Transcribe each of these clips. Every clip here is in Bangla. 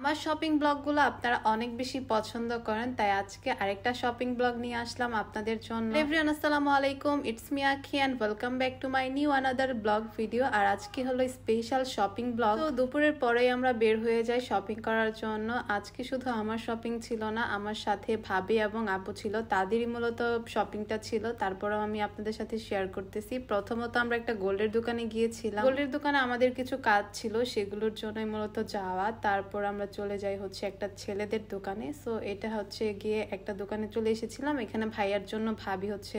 আমার শপিং ব্লগগুলো আপনারা অনেক বেশি পছন্দ করেন, তাই আজকে আরেকটা শপিং ব্লগ নিয়ে আসলাম আপনাদের জন্য। এভরিওয়ান আসসালামু আলাইকুম, it's me Akhi and welcome back to my new another blog video. আর আজকে হলো স্পেশাল শপিং ব্লগ। তো দুপুরের পরেই আমরা বের হয়ে যাই শপিং করার জন্য। আজকে শুধু আমার শপিং ছিল না, আমার সাথে ভাবি এবং আপু ছিল, তাদেরই মূলত শপিংটা ছিল। তারপরেও আমি আপনাদের সাথে শেয়ার করতেছি। প্রথমত আমরা একটা গোল্ডের দোকানে গিয়েছিলাম। গোল্ডের দোকানে আমাদের কিছু কাজ ছিল, সেগুলোর জন্যই মূলত যাওয়া। তারপর আমরা চলে যাই হচ্ছে একটা ছেলেদের দোকানে। সো এটা হচ্ছে গিয়ে একটা দোকানে চলে এসেছিলাম। এখানে ভাইয়ার জন্য ভাবি হচ্ছে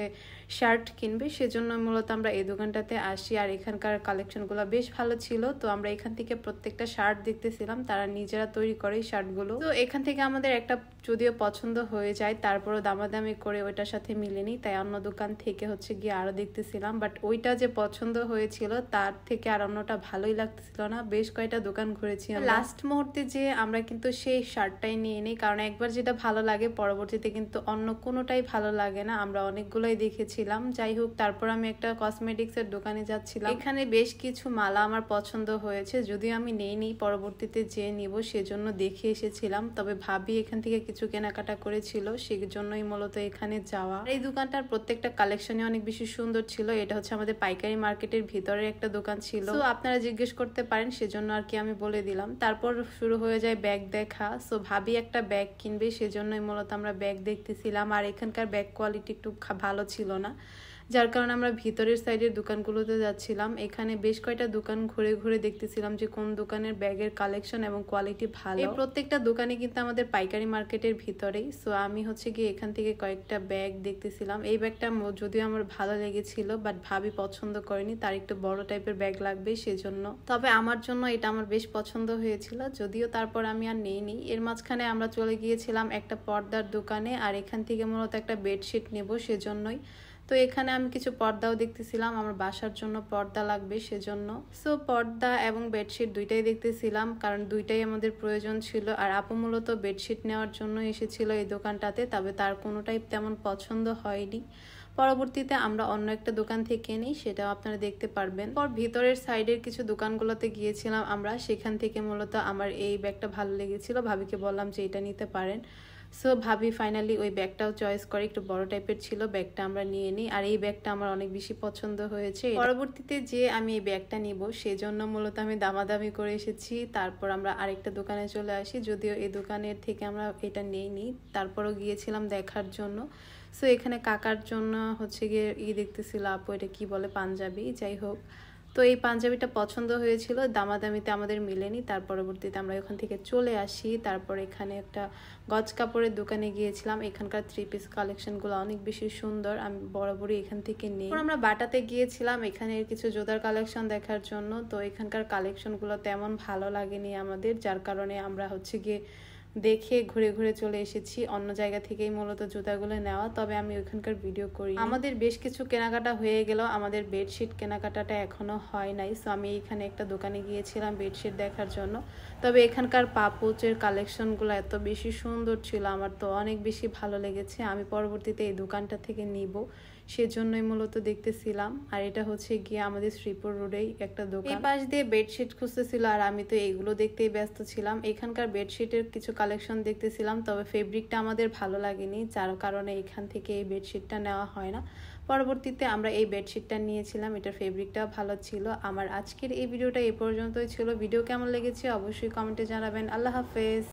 শার্ট কিনবে, সেজন্য মূলত আমরা এই দোকানটাতে আসি। আর এখানকার কালেকশনগুলো বেশ ভালো ছিল। তো আমরা এখান থেকে প্রত্যেকটা শার্ট দেখতেছিলাম, তারা নিজেরা তৈরি করে এই শার্টগুলো। তো এখান থেকে আমাদের একটা যদিও পছন্দ হয়ে যায়, তারপরও দামাদামি করে ওইটার সাথে মিলেনি, তাই অন্য দোকান থেকে হচ্ছে গিয়ে আরো দেখতেছিলাম। বাট ওইটা যে পছন্দ হয়েছিল তার থেকে আর অন্যটা ভালোই লাগতেছিল না। বেশ কয়েকটা দোকান ঘুরেছি। লাস্ট মুহূর্তে যে আমরা কিন্তু সেই শার্টটাই নিয়ে নিই, কারণ একবার যেটা ভালো লাগে পরবর্তীতে কিন্তু অন্য কোনোটাই ভালো লাগে না। আমরা অনেকগুলোই দেখেছিলাম। যাই হোক, তারপর আমি একটা কসমেটিক্স এর দোকানে যাচ্ছিলাম। এখানে বেশ কিছু মালা আমার পছন্দ হয়েছে, যদিও আমি নেই পরবর্তীতে যে নিব সেজন্য দেখে এসেছিলাম। তবে ভাবি এখান থেকে কিছু কেনাকাটা করেছিল, সেই জন্যই মূলত এখানে যাওয়া। এই দোকানটার প্রত্যেকটা কালেকশনই অনেক বেশি সুন্দর ছিল। এটা হচ্ছে আমাদের পাইকারি মার্কেটের ভিতরে একটা দোকান ছিল। তো আপনারা জিজ্ঞেস করতে পারেন, সেজন্য আর কি আমি বলে দিলাম। তারপর শুরু হয়ে যায় ব্যাগ দেখা। সো ভাবি একটা ব্যাগ কিনবে, সেজন্যই মূলত আমরা ব্যাগ দেখতেছিলাম। আর এখানকার ব্যাগ কোয়ালিটি একটু ভালো ছিল না, যার কারণে আমরা ভিতরের সাইডের দোকানগুলোতে যাচ্ছিলাম। এখানে বেশ কয়েকটা দোকান ঘুরে ঘুরে দেখতেছিলাম যে কোন দোকানের ব্যাগের কালেকশন এবং কোয়ালিটি ভালো। এই প্রত্যেকটা দোকানে কিন্তু আমাদের পাইকারি মার্কেটের ভিতরেই। সো আমি হচ্ছে গিয়ে এখান থেকে কয়েকটা ব্যাগ দেখতেছিলাম। এই ব্যাগটা যদিও আমার ভালো লেগেছিল, বাট ভাবি পছন্দ করেনি, তার একটু বড় টাইপের ব্যাগ লাগবে সেজন্য। তবে আমার জন্য এটা আমার বেশ পছন্দ হয়েছিল, যদিও তারপর আমি আর নেইনি। এর মাঝখানে আমরা চলে গিয়েছিলাম একটা পর্দার দোকানে, আর এখান থেকে মূলত একটা বেডশিট নেব সেজন্যই। তো এখানে আমি কিছু পর্দাও দেখতেছিলাম, আমার বাসার জন্য পর্দা লাগবে সেজন্য। সো পর্দা এবং বেডশিট দুইটাই দেখতেছিলাম, কারণ দুইটাই আমাদের প্রয়োজন ছিল। আর আপু মূলত বেডশিট নেওয়ার জন্য এসেছিল এই দোকানটাতে, তবে তার কোনোটাই তেমন পছন্দ হয়নি। পরবর্তীতে আমরা অন্য একটা দোকান থেকে নিই, সেটাও আপনারা দেখতে পারবেন। পর ভিতরের সাইডের কিছু দোকানগুলোতে গিয়েছিলাম আমরা, সেখান থেকে মূলত আমার এই ব্যাগটা ভালো লেগেছিল। ভাবিকে বললাম যে এটা নিতে পারেন। সো ভাবি ফাইনালি ওই ব্যাগটাও চয়েস করে, একটু বড় টাইপের ছিল, ব্যাগটা আমরা নিয়ে নিই। আর এই ব্যাগটা আমার অনেক বেশি পছন্দ হয়েছে। পরবর্তীতে যে আমি এই ব্যাগটা নিব সেজন্য মূলত আমি দামাদামি করে এসেছি। তারপর আমরা আরেকটা দোকানে চলে আসি, যদিও এই দোকানের থেকে আমরা এটা নিই। তারপরও গিয়েছিলাম দেখার জন্য। সো এখানে কাকার জন্য হচ্ছে গিয়ে দেখতেছিল আপু, এটা কি বলে পাঞ্জাবি, যাই হোক। তো এই পাঞ্জাবিটা পছন্দ হয়েছিল, দামাদামিতে আমাদের মিলেনি। তার পরবর্তীতে আমরা ওখান থেকে চলে আসি। তারপর এখানে একটা গজ কাপড়ের দোকানে গিয়েছিলাম। এখানকার 3 পিস কালেকশনগুলো অনেক বেশি সুন্দর, আমি বরাবরই এখান থেকে নিই। আমরা বাটাতে গিয়েছিলাম এখানে কিছু জুতার কালেকশন দেখার জন্য। তো এখানকার কালেকশনগুলো তেমন ভালো লাগেনি আমাদের, যার কারণে আমরা হচ্ছে গিয়ে দেখে ঘুরে ঘুরে চলে এসেছি। অন্য জায়গা থেকেই মূলত জুতাগুলো নেওয়া, তবে আমি ওইখানকার ভিডিও করি। আমাদের বেশ কিছু কেনাকাটা হয়ে গেল, আমাদের বেডশিট কেনাকাটাটা এখনো হয় নাই। সো আমি এখানে একটা দোকানে গিয়েছিলাম বেডশিট দেখার জন্য। তবে এখানকার পাপোচের কালেকশনগুলো এত বেশি সুন্দর ছিল, আমার তো অনেক বেশি ভালো লেগেছে। আমি পরবর্তীতে এই দোকানটা থেকে নিব সেজন্যই মূলত দেখতেছিলাম। আর এটা হচ্ছে গিয়ে আমাদের শ্রীপুর রোডেই একটা দোকান। এই পাশ দিয়ে বেডশিট খুঁজতেছিল, আর আমি তো এইগুলো দেখতেই ব্যস্ত ছিলাম। এখানকার বেডশিটের কিছু কালেকশন দেখতেছিলাম, তবে ফেব্রিকটা আমাদের ভালো লাগেনি, যার কারণে এখান থেকে এই বেডশিটটা নেওয়া হয় না। পরবর্তীতে আমরা এই বেডশিটটা নিয়েছিলাম, এটার ফেব্রিকটা ভালো ছিল। আমার আজকের এই ভিডিওটা এই পর্যন্তই ছিল। ভিডিও কেমন লেগেছে অবশ্যই কমেন্টে জানাবেন। আল্লাহ হাফেজ।